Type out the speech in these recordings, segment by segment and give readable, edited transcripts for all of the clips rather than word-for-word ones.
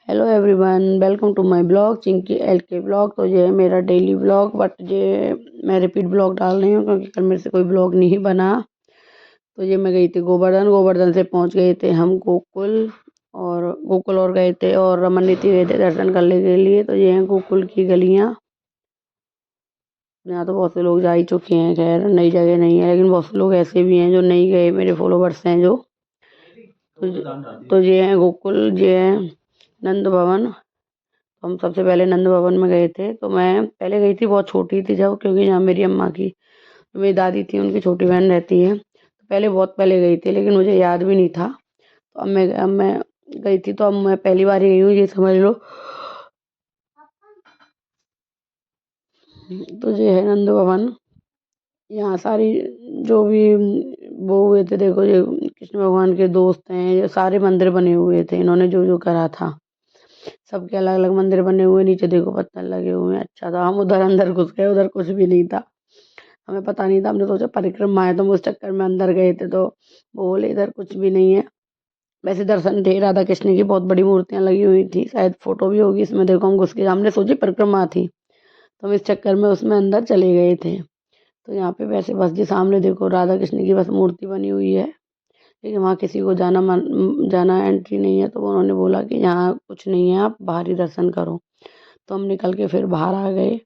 Hello everyone, welcome to my blog Chinki L K blog. तो ये है मेरा डेली ब्लॉग, बट ये मैं रिपीट ब्लॉग डाल रही हूँ क्योंकि कल मेरे से कोई ब्लॉग नहीं बना। तो ये मैं गई थी गोवर्धन, गोवर्धन से पहुँच गए थे हम गोकुल और गए थे और रमन नीति गए थे दर्शन करने के लिए। तो ये हैं गोकुल की गलियाँ। यहाँ तो बहुत से लोग जा ही चुके हैं, खैर नई जगह नहीं है, लेकिन बहुत से लोग ऐसे भी हैं जो नहीं गए, मेरे फॉलोवर्स हैं जो। तो ये है गोकुल, ये है नंद भवन। तो हम सबसे पहले नंद भवन में गए थे। तो मैं पहले गई थी, बहुत छोटी थी जब, क्योंकि यहाँ मेरी अम्मा की जो मेरी दादी थी उनकी छोटी बहन रहती है। तो पहले बहुत पहले गई थी, लेकिन मुझे याद भी नहीं था। तो अब मैं गई थी, तो अब मैं पहली बार ही गई हूँ, ये समझ लो। तो ये है नंद भवन। यहाँ सारी जो भी वो हुए थे, देखो ये कृष्ण भगवान के दोस्त हैं, ये सारे मंदिर बने हुए थे, इन्होंने जो जो करा था। सबके अलग अलग मंदिर बने हुए, नीचे देखो पत्थर लगे हुए हैं। अच्छा था, हम उधर अंदर घुस गए, उधर कुछ भी नहीं था, हमें पता नहीं था। हमने सोचा परिक्रमा है, तो हम उस चक्कर में अंदर गए थे। तो वो बोले इधर कुछ भी नहीं है। वैसे दर्शन थे, राधा कृष्ण की बहुत बड़ी मूर्तियां लगी हुई थी, शायद फोटो भी होगी इसमें। देखो हम घुस के, हमने सोची परिक्रमा थी, तो हम इस चक्कर में उसमें अंदर चले गए थे। तो यहाँ पे वैसे बस जी सामने देखो राधा कृष्ण की बस मूर्ति बनी हुई है, लेकिन वहाँ किसी को जाना एंट्री नहीं है। तो उन्होंने बोला कि यहाँ कुछ नहीं है, आप बाहर ही दर्शन करो। तो हम निकल के फिर बाहर आ गए।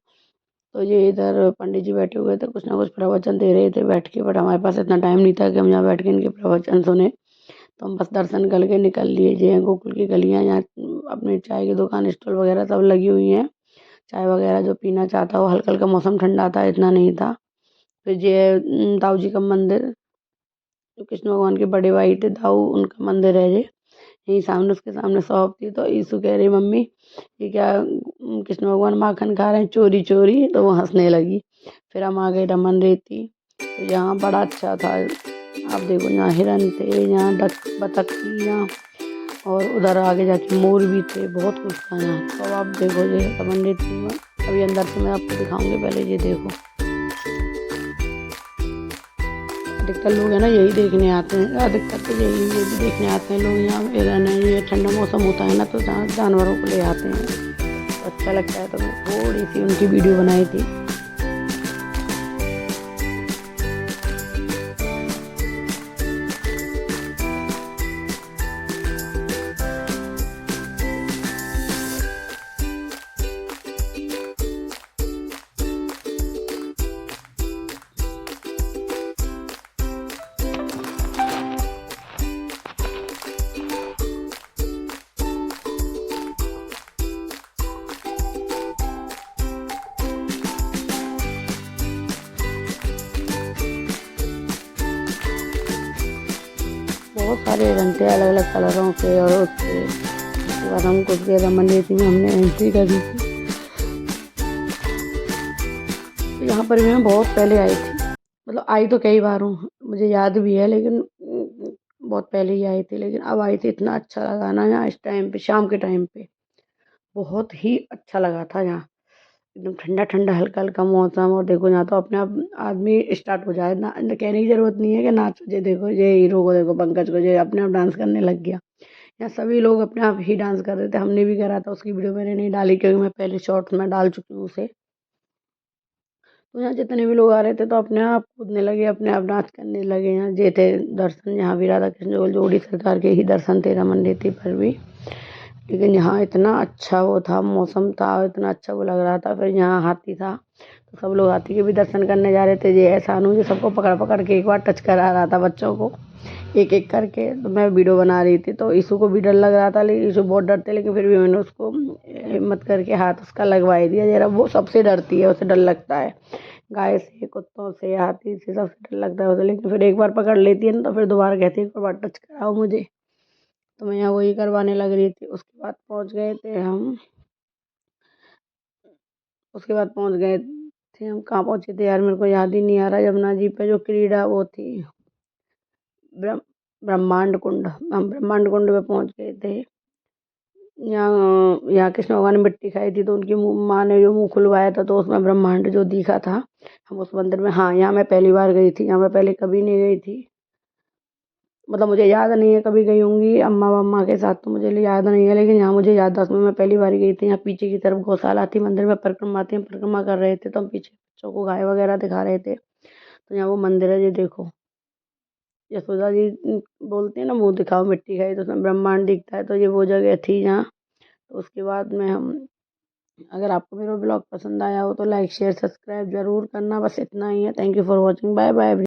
तो ये इधर पंडित जी बैठे हुए थे, कुछ ना कुछ प्रवचन दे रहे थे बैठ के, बट हमारे पास इतना टाइम नहीं था कि हम यहाँ बैठ के इनके प्रवचन सुने। तो हम बस दर्शन करके निकल लिए। ये हैं गोकुल की गलियाँ, यहाँ अपनी चाय की दुकान, स्टॉल वगैरह सब लगी हुई हैं। चाय वगैरह जो पीना चाहता हो, हल्का हल्का मौसम ठंडा था, इतना नहीं था। फिर ये है दाऊ जी का मंदिर, जो कृष्ण भगवान के बड़े भाई थे दाऊ, उनका मंदिर है ये। यहीं सामने, उसके सामने शॉप थी। तो यीशु कह रही मम्मी ये क्या, कृष्ण भगवान माखन खा रहे हैं चोरी चोरी, तो वो हंसने लगी। फिर हम आ गए रमन रेती। तो यहाँ बड़ा अच्छा था, आप देखो यहाँ हिरन थे, यहाँ बतख थी यहाँ, और उधर आगे जाके मोर भी थे, बहुत कुछ था यहाँ। तो अब आप देखो ये रमन रेती में, अभी अंदर से मैं आपको दिखाऊंगी, पहले ये देखो। अधिकतर लोग है ना यही देखने आते हैं, अधिकतर तो यही ये भी देखने आते हैं लोग यहाँ हिरन है। ये ठंडा मौसम होता है ना, तो जहाँ जानवरों को ले आते हैं, तो अच्छा लगता है। तो मैं थोड़ी सी उनकी वीडियो बनाई थी। बहुत सारे हिरन थे अलग अलग कलरों के, और उसके बाद हम कुछ देर रमन रेती में हमने एंट्री करी थी। तो यहाँ पर भी मैं बहुत पहले आई थी, मतलब आई तो कई बार हूँ, मुझे याद भी है, लेकिन बहुत पहले ही आई थी। लेकिन अब आई थी, इतना अच्छा लगा ना यहाँ, इस टाइम पे शाम के टाइम पे बहुत ही अच्छा लगा था यहाँ। एकदम ठंडा ठंडा हल्का हल्का मौसम, और देखो यहाँ तो अपने आप आदमी स्टार्ट हो जाए ना, कहने की जरूरत नहीं है कि नाचो। ये देखो, ये हीरो को देखो, पंकज को, ये अपने आप डांस करने लग गया। यहाँ सभी लोग अपने आप ही डांस कर रहे थे, हमने भी करा था। उसकी वीडियो मैंने नहीं डाली क्योंकि मैं पहले शॉर्ट्स में डाल चुकी हूँ उसे। तो यहाँ जितने भी लोग आ रहे थे, तो अपने आप कूदने लगे, अपने आप डांस करने लगे। यहाँ ये थे दर्शन, यहाँ भी राधा कृष्ण जोड़ी सरकार के ही दर्शन थे रमन रेती पर भी। लेकिन यहाँ इतना अच्छा वो था, मौसम था, इतना अच्छा वो लग रहा था। फिर यहाँ हाथी था, तो सब लोग हाथी के भी दर्शन करने जा रहे थे। ये ऐसा जो सबको पकड़ पकड़ के एक बार टच करा रहा था बच्चों को, एक एक करके। तो मैं वीडियो बना रही थी, तो ईशु को भी डर लग रहा था, लेकिन ईशु बहुत डरते, लेकिन फिर भी मैंने उसको हिम्मत करके हाथ उसका लगवा ही दिया। जरा वो सबसे डरती है, उसे डर लगता है, गाय से, कुत्तों से, हाथी से, सबसे डर लगता है उसे। लेकिन फिर एक बार पकड़ लेती है ना, तो फिर दोबारा कहती है एक बार टच कराओ मुझे। तो मैं यहाँ वही करवाने लग रही थी। उसके बाद पहुँच गए थे हम, उसके बाद पहुँच गए थे हम, कहाँ पहुँचे थे यार, मेरे को याद ही नहीं आ रहा। यमुना जी पे जो क्रीड़ा वो थी, ब्रह्म ब्रह्मांड कुंड, हम ब्रह्मांड कुंड पे पहुँच गए थे। यहाँ यहाँ कृष्ण भगवान ने मिट्टी खाई थी, तो उनकी माँ ने जो मुंह खुलवाया था, तो उसमें ब्रह्मांड जो दिखा था। हम उस मंदिर में, हाँ यहाँ मैं पहली बार गई थी, यहाँ मैं पहले कभी नहीं गई थी। मतलब मुझे याद नहीं है, कभी गई होंगी अम्मा वम्मा के साथ तो मुझे याद नहीं है, लेकिन यहाँ मुझे याददाश्त में मैं पहली बार गई थी। यहाँ पीछे की तरफ गौशाला थी, मंदिर में परिक्रमा आती है, परिक्रमा कर रहे थे तो हम पीछे बच्चों को गाय वगैरह दिखा रहे थे। तो यहाँ वो मंदिर है, ये देखो। यशोदा जी बोलते हैं ना मुँह दिखाओ मिट्टी खाई, तो उसमें ब्रह्मांड दिखता है, तो ये वो जगह थी जहाँ। तो उसके बाद में हम, अगर आपको मेरा ब्लॉग पसंद आया हो तो लाइक शेयर सब्सक्राइब ज़रूर करना। बस इतना ही है। Thank you for watching. Bye bye.